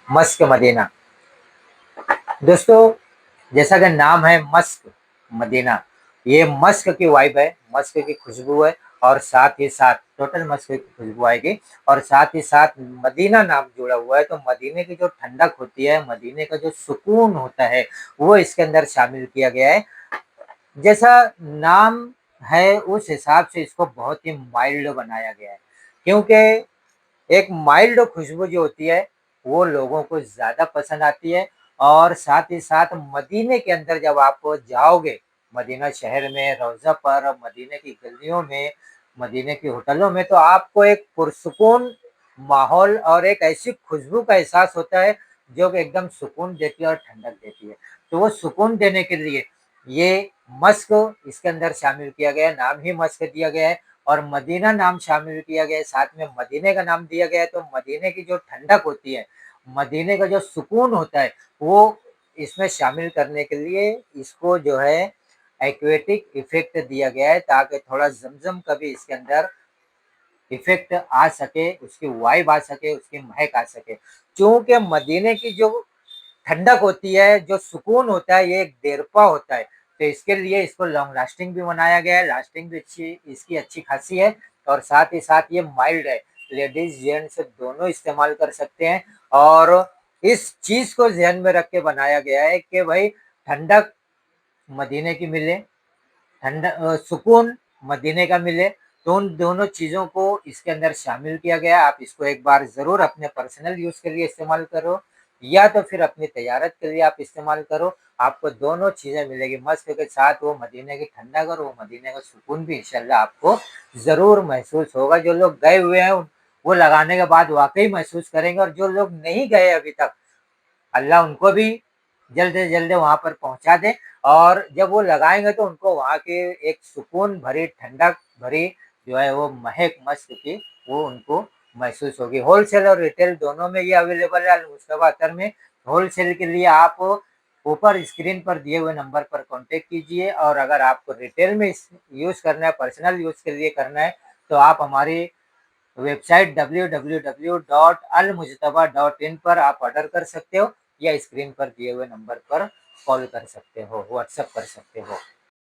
Musk Medina. दोस्तों, जैसा कि नाम है मस्क मदीना, ये मस्क की वाइब है, मस्क की खुशबू है और साथ ही साथ टोटल मस्क की खुशबू आएगी और साथ ही साथ मदीना नाम जुड़ा हुआ है, तो मदीने की जो ठंडक होती है, मदीने का जो सुकून होता है, वो इसके अंदर शामिल किया गया है। जैसा नाम है उस हिसाब से इसको बहुत ही माइल्ड बनाया गया है, क्योंकि एक माइल्ड खुशबू जो होती है वो लोगों को ज़्यादा पसंद आती है और साथ ही साथ मदीने के अंदर जब आप जाओगे, मदीना शहर में, रोज़ा पर, मदीने की गलियों में, मदीने की होटलों में, तो आपको एक पुरसुकून माहौल और एक ऐसी खुशबू का एहसास होता है जो कि एकदम सुकून देती है और ठंडक देती है। तो वो सुकून देने के लिए ये मस्क इसके अंदर शामिल किया गया है, नाम ही मस्क दिया गया है और मदीना नाम शामिल किया गया है, साथ में मदीने का नाम दिया गया है, तो मदीने की जो ठंडक होती है, मदीने का जो सुकून होता है, वो इसमें शामिल करने के लिए इसको जो है एक्वेटिक इफ़ेक्ट दिया गया है, ताकि थोड़ा ज़मज़म का भी इसके अंदर इफ़ेक्ट आ सके, उसकी वाइब आ सके, उसकी महक आ सके। चूँकि मदीने की जो ठंडक होती है, जो सुकून होता है, ये एक देरपा होता है, तो इसके लिए इसको लॉन्ग लास्टिंग भी बनाया गया है, लास्टिंग भी इसकी अच्छी खासी है और साथ ही साथ ये माइल्ड है। लेडीज़, जेंट्स दोनों इस्तेमाल कर सकते हैं और इस चीज़ को ज़हन में रख के बनाया गया है कि भई ठंडक मदीने की मिले, सुकून मदीने का मिले, तो उन दोनों चीज़ों को इसके अंदर शामिल किया गया है। आप इसको एक बार ज़रूर अपने पर्सनल यूज़ के लिए इस्तेमाल करो या तो फिर अपनी तैयारत के लिए आप इस्तेमाल करो। आपको दोनों चीज़ें मिलेगी, मस्क के साथ वो मदीने की ठंडक और वो मदीने का सुकून भी इंशाल्लाह आपको ज़रूर महसूस होगा। जो लोग गए हुए हैं, वो लगाने के बाद वाक़ई महसूस करेंगे और जो लोग नहीं गए अभी तक, अल्लाह उनको भी जल्द से जल्द वहाँ पर पहुँचा दे और जब वो लगाएँगे तो उनको वहाँ की एक सुकून भरी, ठंडक भरी जो है वो महक मस्क की, वो उनको महसूस होगी। होलसेल और रिटेल दोनों में ये अवेलेबल है अल मुस्तफा अत्तर में। होलसेल के लिए आप ऊपर स्क्रीन पर दिए हुए नंबर पर कॉन्टैक्ट कीजिए और अगर आपको रिटेल में इस यूज़ करना है, पर्सनल यूज़ के लिए करना है, तो आप हमारी वेबसाइट www.almujtaba.in पर आप ऑर्डर कर सकते हो या स्क्रीन पर दिए हुए नंबर पर कॉल कर सकते हो, व्हाट्सएप कर सकते हो।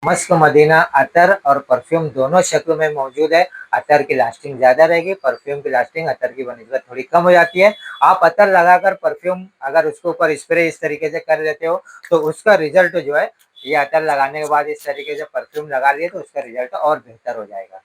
मस्क मदीना अतर और परफ्यूम दोनों शक्ल में मौजूद है। अतर की लास्टिंग ज़्यादा रहेगी, परफ्यूम की लास्टिंग अतर की बनिस्बत थोड़ी कम हो जाती है। आप अतर लगाकर परफ्यूम अगर उसके ऊपर स्प्रे इस तरीके से कर लेते हो, तो उसका रिज़ल्ट जो है, ये अतर लगाने के बाद इस तरीके से परफ्यूम लगा लिए तो उसका रिज़ल्ट और बेहतर हो जाएगा।